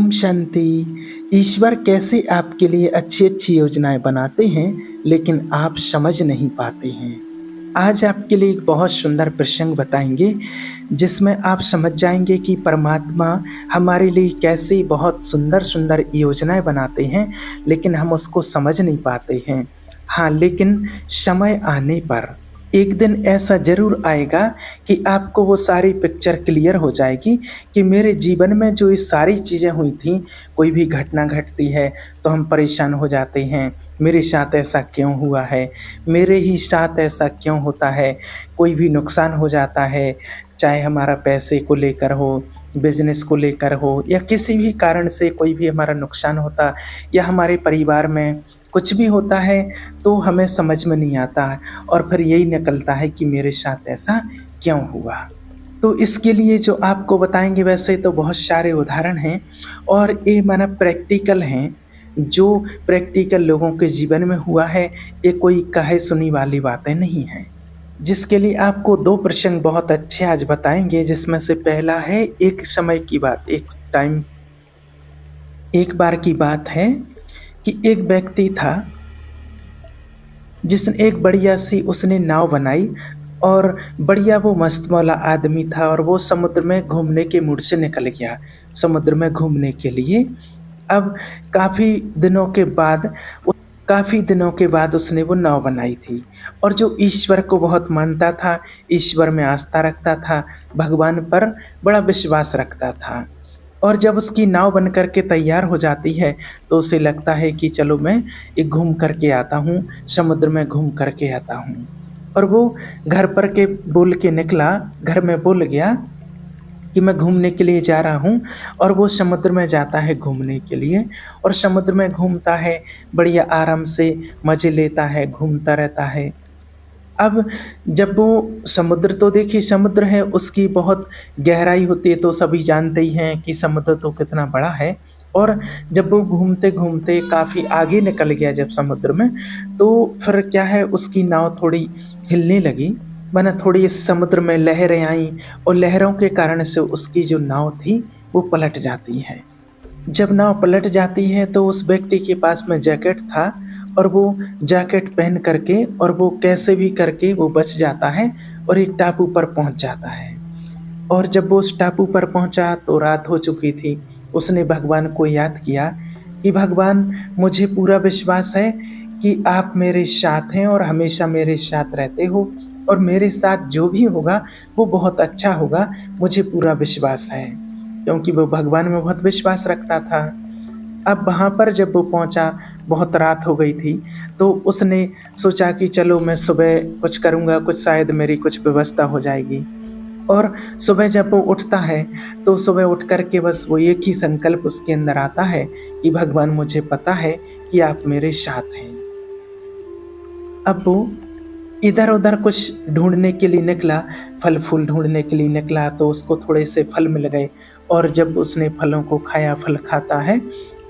ओम शांति। ईश्वर कैसे आपके लिए अच्छी-अच्छी योजनाएँ बनाते हैं, लेकिन आप समझ नहीं पाते हैं। आज आपके लिए एक बहुत सुंदर प्रसंग बताएँगे, जिसमें आप समझ जाएँगे कि परमात्मा हमारे लिए कैसे बहुत सुंदर-सुंदर योजनाएँ बनाते हैं, लेकिन हम उसको समझ नहीं पाते हैं। हाँ, लेकिन समय आने पर एक दिन ऐसा ज़रूर आएगा कि आपको वो सारी पिक्चर क्लियर हो जाएगी कि मेरे जीवन में जो ये सारी चीज़ें हुई थीं, कोई भी घटना घटती है तो हम परेशान हो जाते हैं, मेरे साथ ऐसा क्यों हुआ है? मेरे ही साथ ऐसा क्यों होता है? कोई भी नुकसान हो जाता है, चाहे हमारा पैसे को लेकर हो, बिज़नेस को लेकर हो या किसी भी कारण से कोई भी हमारा नुकसान होता या हमारे परिवार में कुछ भी होता है, तो हमें समझ में नहीं आता है और फिर यही निकलता है कि मेरे साथ ऐसा क्यों हुआ? तो इसके लिए जो आपको बताएँगे वैसे तो बहुत सारे उदाहरण हैं और ये माना प्रैक्टिकल हैं, जो प्रैक्टिकल लोगों के जीवन में हुआ है, ये कोई कहे-सुनी वाली बातें नहीं हैं। जिसके लिए आपको 2 प्रसंग बहुत अच्छे आज बताएँगे, जिसमें से पहला है एक समय की बात, एक बार की बात है कि एक व्यक्ति था, जिसने एक बढ़िया-सी उसने नाव बनाई और बढ़िया वो मस्त मौला आदमी था और वो समुद्र में घूमने के मूड से निकल गया, समुद्र में घूमने के लिए। अब काफ़ी दिनों के बाद उ काफ़ी दिनों के बाद उसने वो नाव बनाई थी और जो ईश्वर को बहुत मानता था, ईश्वर में आस्था रखता था, भगवान पर बड़ा विश्वास रखता था। और जब उसकी नाव बन कर के तैयार हो जाती है, तो उसे लगता है कि चलो मैं एक घूम कर के आता हूँ, समुद्र में घूम कर के आता हूँ। और वो घर पर के बोल के निकला, घर में बोल गया कि मैं घूमने के लिए जा रहा हूँ और वो समुद्र में जाता है घूमने के लिए और समुद्र में घूमता है, बढ़िया आराम से मज़े लेता है, घूमता रहता है। अब जब वो समुद्र तो देखिए समुद्र है उसकी बहुत गहराई होती है तो सभी जानते ही हैं कि समुद्र तो कितना बड़ा है और जब वो घूमते-घूमते काफ़ी आगे निकल गया जब समुद्र में, तो फिर क्या है उसकी नाव थोड़ी हिलने लगी, माने थोड़ी इस समुद्र में लहरें आईं और लहरों के कारण से उसकी जो नाव थी वो पलट जाती है। जब नाव पलट जाती है तो उस व्यक्ति के पास में जैकेट था और वो जैकेट पहन करके और वो कैसे भी करके वो बच जाता है और एक टापू पर पहुँच जाता है। और जब वो उस टापू पर पहुँचा तो रात हो चुकी थी। उसने भगवान को याद किया कि भगवान मुझे पूरा विश्वास है कि आप मेरे साथ हैं और हमेशा मेरे साथ रहते हो और मेरे साथ जो भी होगा वो बहुत अच्छा होगा, मुझे पूरा विश्वास है। क्योंकि वो भगवान में बहुत विश्वास रखता था। अब वहाँ पर जब वो पहुँचा, बहुत रात हो गई थी, तो उसने सोचा कि चलो मैं सुबह कुछ करूँगा, कुछ शायद मेरी कुछ व्यवस्था हो जाएगी। और सुबह जब वो उठता है, तो सुबह उठ कर के बस वो एक ही संकल्प उसके अंदर आता है कि भगवान मुझे पता है कि आप मेरे साथ हैं। अब वो इधर-उधर कुछ ढूँढने के लिए निकला, फल-फूल ढूँढने के लिए निकला तो उसको थोड़े से फल मिल गए और जब उसने फलों को खाया, फल खाता है,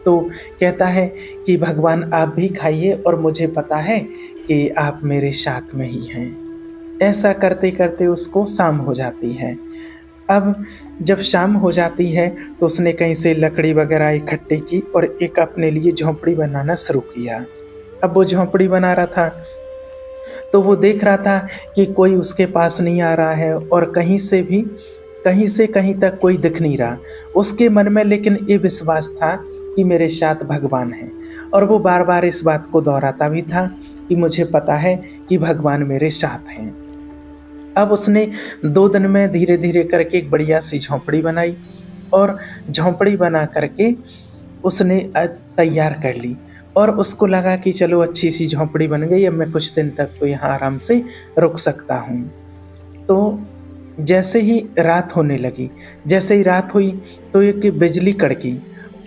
तो कहता है कि भगवान आप भी खाइए और मुझे पता है कि आप मेरे साथ में ही हैं। ऐसा करते-करते उसको शाम हो जाती है। अब जब शाम हो जाती है, तो उसने कहीं से लकड़ी वगैरह इकट्ठी की और एक अपने लिए झोंपड़ी बनाना शुरू किया। अब वो झोंपड़ी बना रहा था तो वो देख रहा था कि कोई उसके पास नहीं आ रहा है और कहीं से कहीं तक कोई दिख नहीं रहा। उसके मन में लेकिन ये विश्वास था कि मेरे साथ भगवान हैं और वो बार-बार इस बात को दोहराता भी था कि मुझे पता है कि भगवान मेरे साथ हैं। अब उसने 2 दिन में धीरे-धीरे करके एक बढ़िया-सी झोंपड़ी बनाई और झोंपड़ी बना कर के उसने तैयार कर ली और उसको लगा कि चलो अच्छी-सी झोंपड़ी बन गई, अब मैं कुछ दिन तक तो यहाँ आराम से रुक सकता हूँ। तो जैसे ही रात होने लगी, जैसे ही रात हुई तो एक बिजली कड़की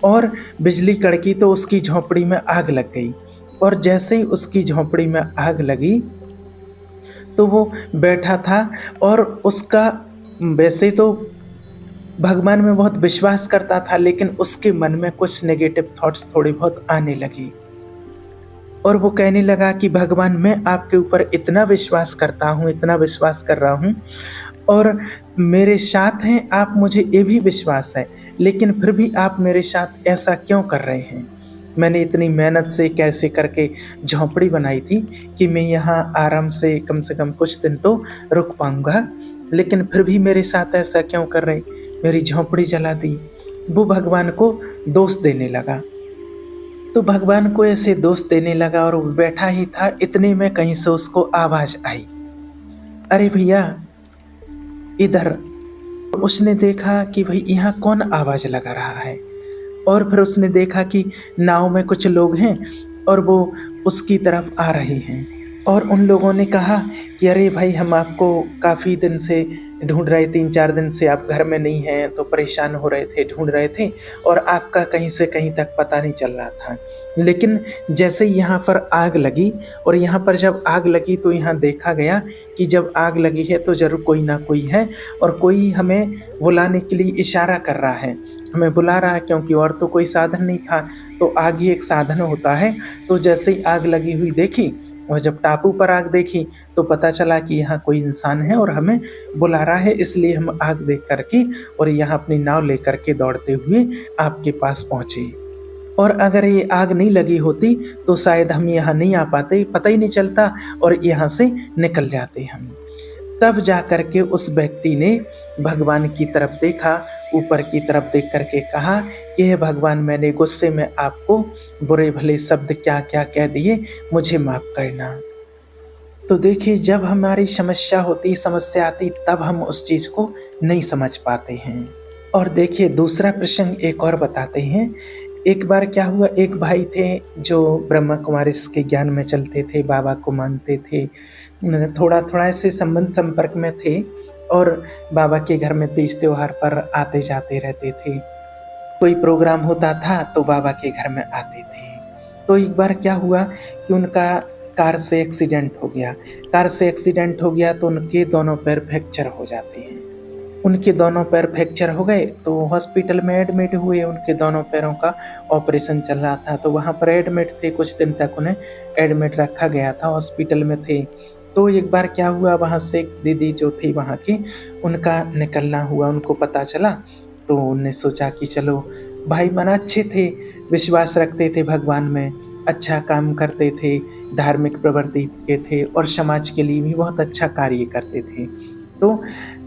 और बिजली कड़की तो उसकी झोंपड़ी में आग लग गई और जैसे ही उसकी झोंपड़ी में आग लगी, तो वो बैठा था और उसका वैसे तो भगवान में बहुत विश्वास करता था लेकिन उसके मन में कुछ नेगेटिव थॉट्स थोड़ी बहुत आने लगी और वो कहने लगा कि भगवान मैं आपके ऊपर इतना विश्वास करता हूँ, इतना विश्वास कर रहा हूँ और मेरे साथ हैं आप, मुझे ये भी विश्वास है, लेकिन फिर भी आप मेरे साथ ऐसा क्यों कर रहे हैं? मैंने इतनी मेहनत से कैसे करके झोंपड़ी बनाई थी कि मैं यहाँ आराम से कम कुछ दिन तो रुक पाऊँगा, लेकिन फिर भी मेरे साथ ऐसा क्यों कर रहे? मेरी झोंपड़ी जला दी। वो भगवान को दोष देने लगा। तो भगवान को ऐसे दोष देने लगा और वो बैठा ही था, इतने में कहीं से उसको आवाज़ आई, "अरे भैया, इधर।" उसने देखा कि भई यहाँ कौन आवाज़ लगा रहा है, और फिर उसने देखा कि नाव में कुछ लोग हैं और वो उसकी तरफ आ रहे हैं। और उन लोगों ने कहा कि अरे भाई, हम आपको काफ़ी दिन से ढूँढ रहे, 3-4 दिन से आप घर में नहीं हैं, तो परेशान हो रहे थे, ढूँढ रहे थे और आपका कहीं से कहीं तक पता नहीं चल रहा था। लेकिन जैसे ही यहाँ पर आग लगी, और यहाँ पर जब आग लगी तो यहाँ देखा गया कि जब आग लगी है तो ज़रूर कोई ना कोई है, और कोई हमें बुलाने के लिए इशारा कर रहा है, हमें बुला रहा है, क्योंकि और तो कोई साधन नहीं था, तो आग ही एक साधन होता है। तो जैसे ही आग लगी हुई देखी और जब टापू पर आग देखी तो पता चला कि यहाँ कोई इंसान है और हमें बुला रहा है, इसलिए हम आग देख कर के और यहाँ अपनी नाव लेकर के दौड़ते हुए आपके पास पहुँचे। और अगर ये आग नहीं लगी होती तो शायद हम यहाँ नहीं आ पाते, पता ही नहीं चलता और यहाँ से निकल जाते हम। तब जा कर के उस व्यक्ति ने भगवान की तरफ देखा, ऊपर की तरफ देख कर के कहा कि हे भगवान, मैंने गुस्से में आपको बुरे भले शब्द क्या-क्या कह दिए, मुझे माफ़ करना। तो देखिए, जब हमारी समस्या आती तब हम उस चीज़ को नहीं समझ पाते हैं। और देखिए, दूसरा प्रसंग एक और बताते हैं। एक बार क्या हुआ, एक भाई थे जो ब्रह्मा कुमारीज़ के ज्ञान में चलते थे, बाबा को मानते थे। थोड़ा-थोड़ा ऐसे संबंध संपर्क में थे और बाबा के घर में तीज त्योहार पर आते-जाते रहते थे। कोई प्रोग्राम होता था तो बाबा के घर में आते थे। तो एक बार क्या हुआ कि उनका कार से एक्सीडेंट हो गया। कार से एक्सीडेंट हो गया तो उनके दोनों पैर फ्रैक्चर हो जाते हैं। उनके दोनों पैर फ्रैक्चर हो गए तो हॉस्पिटल में एडमिट हुए, उनके दोनों पैरों का ऑपरेशन चल रहा था, तो वहाँ पर एडमिट थे, कुछ दिन तक उन्हें एडमिट रखा गया था, हॉस्पिटल में थे। तो एक बार क्या हुआ, वहाँ से एक दीदी जो थी वहाँ की, उनका निकलना हुआ, उनको पता चला, तो उन्होंने सोचा कि चलो, भाई मन अच्छे थे, विश्वास रखते थे भगवान में, अच्छा काम करते थे, धार्मिक प्रवृत्ति के थे और समाज के लिए भी बहुत अच्छा कार्य करते थे। तो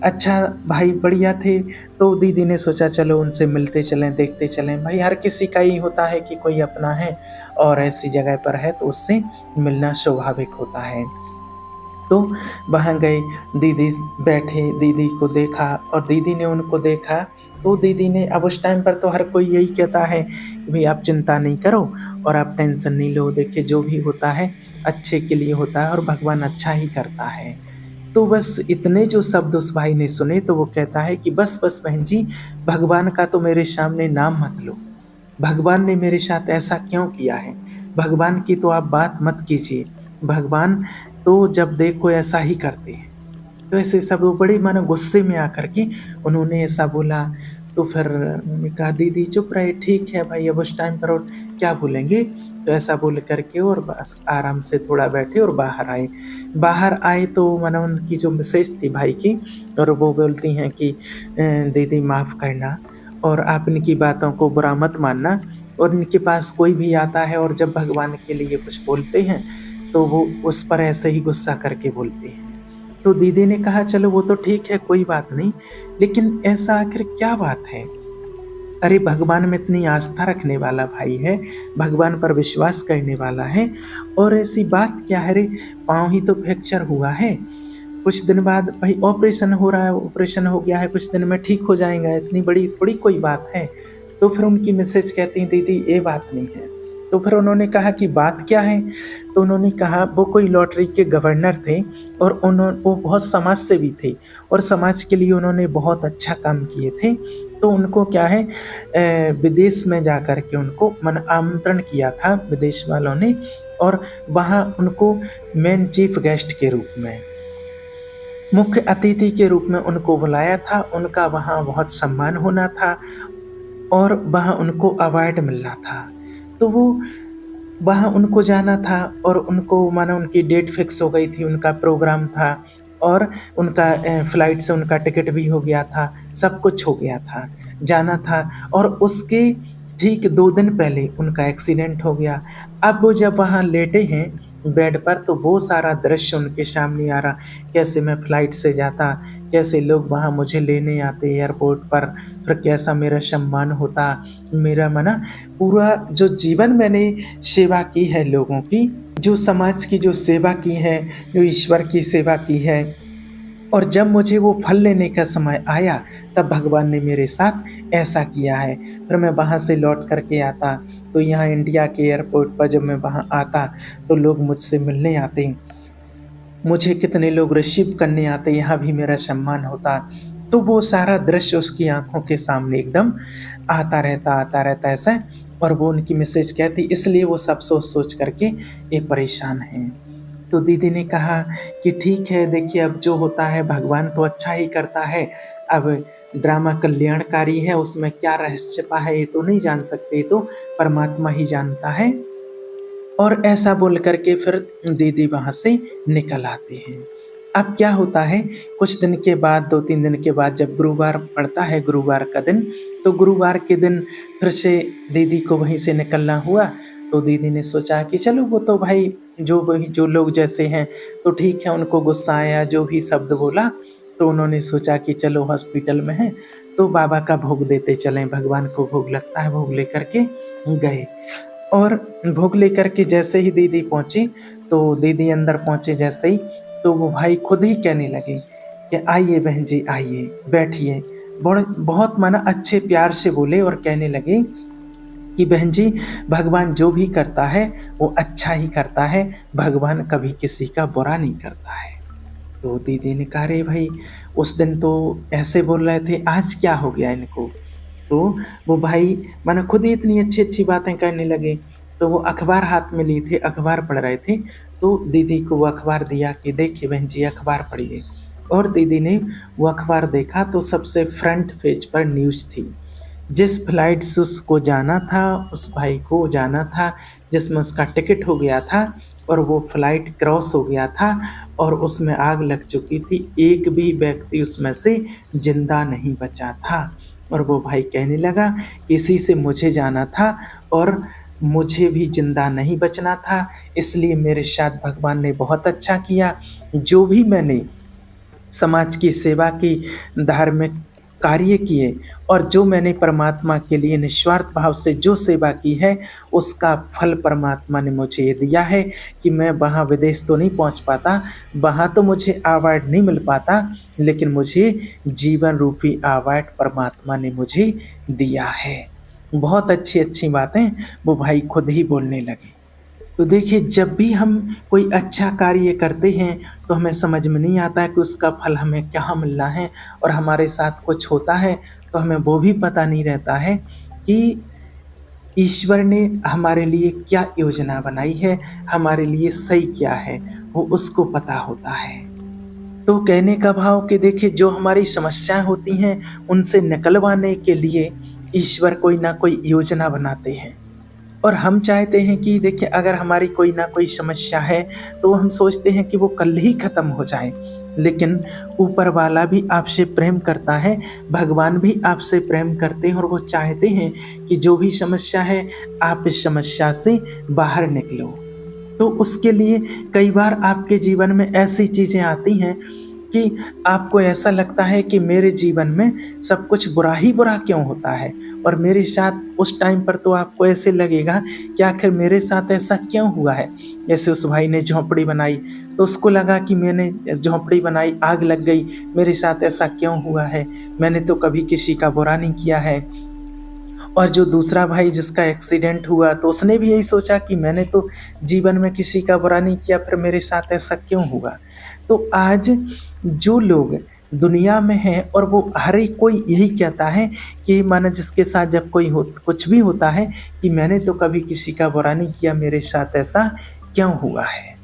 अच्छा भाई बढ़िया थे, तो दीदी ने सोचा चलो उनसे मिलते चलें, देखते चलें। भाई हर किसी का ही होता है कि कोई अपना है और ऐसी जगह पर है तो उससे मिलना स्वाभाविक होता है। तो वहाँ गए, दीदी बैठे, दीदी को देखा और दीदी ने उनको देखा, तो दीदी ने, अब उस टाइम पर तो हर कोई यही कहता है कि भई आप चिंता नहीं करो और आप टेंशन नहीं लो, देखिए जो भी होता है अच्छे के लिए होता है और भगवान अच्छा ही करता है। तो बस इतने जो शब्द उस भाई ने सुने तो वो कहता है कि बस बहन जी, भगवान का तो मेरे सामने नाम मत लो। भगवान ने मेरे साथ ऐसा क्यों किया है? भगवान की तो आप बात मत कीजिए। भगवान तो जब देखो ऐसा ही करते हैं। तो ऐसे सब वो बड़े मानो गुस्से में आकर के उन्होंने ऐसा बोला। तो फिर उन्होंने कहा दीदी चुप रहे, ठीक है भाई, अब उस टाइम पर और क्या बोलेंगे? तो ऐसा बोल कर के और बस आराम से थोड़ा बैठे और बाहर आए। बाहर आए तो मानो उनकी जो मिसेज थी भाई की, और वो बोलती हैं कि दीदी माफ़ करना और आप इनकी बातों को बुरा मत मानना, और इनके पास कोई भी आता है और जब भगवान के लिए कुछ बोलते हैं तो वो उस पर ऐसे ही गुस्सा करके बोलते हैं। तो दीदी ने कहा चलो वो तो ठीक है, कोई बात नहीं, लेकिन ऐसा आखिर क्या बात है? अरे भगवान में इतनी आस्था रखने वाला भाई है, भगवान पर विश्वास करने वाला है, और ऐसी बात क्या है रे, पाँव ही तो फ्रैक्चर हुआ है, कुछ दिन बाद भाई ऑपरेशन हो रहा है, ऑपरेशन हो गया है, कुछ दिन में ठीक हो जाएगा, इतनी बड़ी थोड़ी कोई बात है। तो फिर उनकी मिसेज कहती हैं दीदी ये बात नहीं है। तो फिर उन्होंने कहा कि बात क्या है? तो उन्होंने कहा वो कोई लॉटरी के गवर्नर थे और वो बहुत समाज सेवी थे और समाज के लिए उन्होंने बहुत अच्छा काम किए थे। तो उनको क्या है, विदेश में जा कर के उनको आमंत्रण किया था विदेश वालों ने, और वहाँ उनको मेन चीफ गेस्ट के रूप में, मुख्य अतिथि के रूप में उनको बुलाया था। उनका वहाँ बहुत सम्मान होना था और वहाँ उनको अवार्ड मिलना था। तो वो वहाँ उनको जाना था और उनको मानो उनकी डेट फिक्स हो गई थी, उनका प्रोग्राम था और उनका फ्लाइट से उनका टिकट भी हो गया था, सब कुछ हो गया था, जाना था और उसके ठीक 2 दिन पहले उनका एक्सीडेंट हो गया। अब वो जब वहाँ लेटे हैं बेड पर तो वो सारा दृश्य उनके सामने आ रहा, कैसे मैं फ्लाइट से जाता, कैसे लोग वहाँ मुझे लेने आते एयरपोर्ट पर, फिर कैसा मेरा सम्मान होता, मेरा मना पूरा जो जीवन मैंने सेवा की है लोगों की, जो समाज की जो सेवा की है, जो ईश्वर की सेवा की है और जब मुझे वो फल लेने का समय आया, तब भगवान ने मेरे साथ ऐसा किया है। फिर मैं वहाँ से लौट कर के आता, तो यहाँ इंडिया के एयरपोर्ट पर जब मैं वहाँ आता, तो लोग मुझसे मिलने आते, मुझे कितने लोग रिसीव करने आते, यहाँ भी मेरा सम्मान होता। तो वो सारा दृश्य उसकी आँखों के सामने एकदम आता रहता ऐसा और वो उनकी मिसेज कहती इसलिए वो सब सोच-सोच करके ये परेशान हैं। तो दीदी ने कहा कि ठीक है देखिए अब जो होता है भगवान तो अच्छा ही करता है, अब ड्रामा कल्याणकारी है उसमें क्या रहस्य छिपा है ये तो नहीं जान सकते, ये तो परमात्मा ही जानता है। और ऐसा बोल कर के फिर दीदी वहाँ से निकल आते हैं। अब क्या होता है कुछ दिन के बाद 2-3 दिन के बाद जब गुरुवार पड़ता है गुरुवार का दिन, तो गुरुवार के दिन फिर से दीदी को वहीं से निकलना हुआ, तो दीदी ने सोचा कि चलो वो तो भाई जो लोग जैसे हैं तो ठीक है उनको गुस्सा आया जो भी शब्द बोला, तो उन्होंने सोचा कि चलो हॉस्पिटल में हैं, तो बाबा का भोग देते चलें, भगवान को भोग लगता है, भोग लेकर के गए। और भोग लेकर के जैसे ही दीदी पहुँची, तो दीदी अंदर पहुँचे जैसे ही, तो वो भाई खुद ही कहने लगे कि आइए बहन जी आइए, बैठिए। बहुत माना अच्छे प्यार से बोले और कहने लगे कि बहन जी भगवान जो भी करता है वो अच्छा ही करता है, भगवान कभी किसी का बुरा नहीं करता है। तो दीदी ने कहा अरे भाई उस दिन तो ऐसे बोल रहे थे, आज क्या हो गया इनको? तो वो भाई मानो खुद ही इतनी अच्छी-अच्छी बातें करने लगे। तो वो अखबार हाथ में लिए थे, अखबार पढ़ रहे थे, तो दीदी को वो अखबार दिया कि देखिए बहन जी अखबार पढ़िए। और दीदी ने वो अखबार देखा तो सबसे फ्रंट पेज पर न्यूज़ थी। जिस फ्लाइट से उसको जाना था, उस भाई को जाना था, जिसमें उसका टिकट हो गया था और वो फ्लाइट क्रॉस हो गया था और उसमें आग लग चुकी थी। एक भी व्यक्ति उसमें से ज़िंदा नहीं बचा था। और वो भाई कहने लगा कि इसी से मुझे जाना था और मुझे भी ज़िंदा नहीं बचना था, इसलिए मेरे साथ भगवान ने बहुत अच्छा किया। जो भी मैंने समाज की सेवा की, धार्मिक कार्य किए और जो मैंने परमात्मा के लिए निस्वार्थ भाव से जो सेवा की है, उसका फल परमात्मा ने मुझे ये दिया है कि मैं वहाँ विदेश तो नहीं पहुँच पाता, वहाँ तो मुझे अवार्ड नहीं मिल पाता, लेकिन मुझे जीवन रूपी अवार्ड परमात्मा ने मुझे दिया है। बहुत अच्छी-अच्छी बातें वो भाई खुद ही बोलने लगे। तो देखिए जब भी हम कोई अच्छा कार्य करते हैं तो हमें समझ में नहीं आता है कि उसका फल हमें क्या मिलना है और हमारे साथ कुछ होता है तो हमें वो भी पता नहीं रहता है कि ईश्वर ने हमारे लिए क्या योजना बनाई है, हमारे लिए सही क्या है, वो उसको पता होता है। तो कहने का भाव कि देखिए जो हमारी समस्याएँ होती हैं उनसे निकलवाने के लिए ईश्वर कोई ना कोई योजना बनाते हैं। और हम चाहते हैं कि देखिए अगर हमारी कोई ना कोई समस्या है तो हम सोचते हैं कि वो कल ही ख़त्म हो जाए। लेकिन ऊपर वाला भी आपसे प्रेम करता है, भगवान भी आपसे प्रेम करते हैं और वो चाहते हैं कि जो भी समस्या है आप इस समस्या से बाहर निकलो। तो उसके लिए कई बार आपके जीवन में ऐसी चीज़ें आती हैं कि आपको ऐसा लगता है कि मेरे जीवन में सब कुछ बुरा ही बुरा क्यों होता है और मेरे साथ उस टाइम पर तो आपको ऐसे लगेगा कि आखिर मेरे साथ ऐसा क्यों हुआ है। जैसे उस भाई ने झोंपड़ी बनाई तो उसको लगा कि मैंने झोंपड़ी बनाई, आग लग गई, मेरे साथ ऐसा क्यों हुआ है, मैंने तो कभी किसी का बुरा नहीं किया है। और जो दूसरा भाई जिसका एक्सीडेंट हुआ तो उसने भी यही सोचा कि मैंने तो जीवन में किसी का बुरा नहीं किया, फिर मेरे साथ ऐसा क्यों हुआ। तो आज जो लोग दुनिया में हैं और वो हर एक कोई यही कहता है कि मानो जिसके साथ जब कोई हो कुछ भी होता है कि मैंने तो कभी किसी का बुरा नहीं किया, मेरे साथ ऐसा क्यों हुआ है।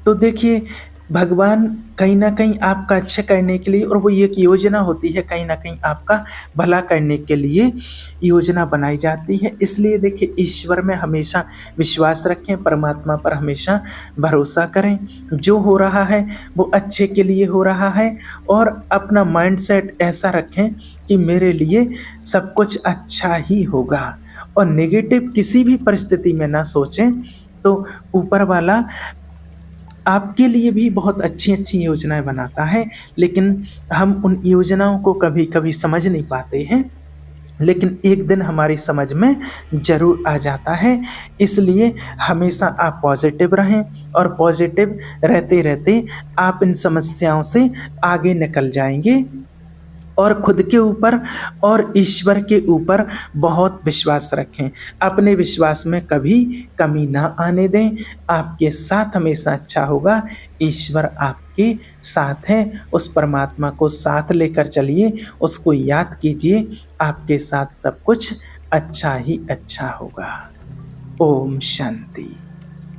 तो देखिए भगवान कहीं न कहीं आपका अच्छा करने के लिए, और वो एक योजना होती है कहीं न कहीं आपका भला करने के लिए योजना बनाई जाती है। इसलिए देखिए, ईश्वर में हमेशा विश्वास रखें, परमात्मा पर हमेशा भरोसा करें। जो हो रहा है वो अच्छे के लिए हो रहा है, और अपना माइंडसेट ऐसा रखें कि मेरे लिए सब कुछ अच्छा ही होगा, और नेगेटिव किसी भी परिस्थिति में ना सोचें। तो ऊपर वाला आपके लिए भी बहुत अच्छी-अच्छी योजनाएँ बनाता है, लेकिन हम उन योजनाओं को कभी-कभी समझ नहीं पाते हैं, लेकिन एक दिन हमारी समझ में ज़रूर आ जाता है। इसलिए हमेशा आप पॉज़िटिव रहें, और पॉज़िटिव रहते-रहते आप इन समस्याओं से आगे निकल जाएँगे, और खुद के ऊपर और ईश्वर के ऊपर बहुत विश्वास रखें। अपने विश्वास में कभी कमी ना आने दें। आपके साथ हमेशा अच्छा होगा। ईश्वर आपके साथ हैं। उस परमात्मा को साथ लेकर चलिए, उसको याद कीजिए। आपके साथ सब कुछ अच्छा ही अच्छा होगा। ओम शांति।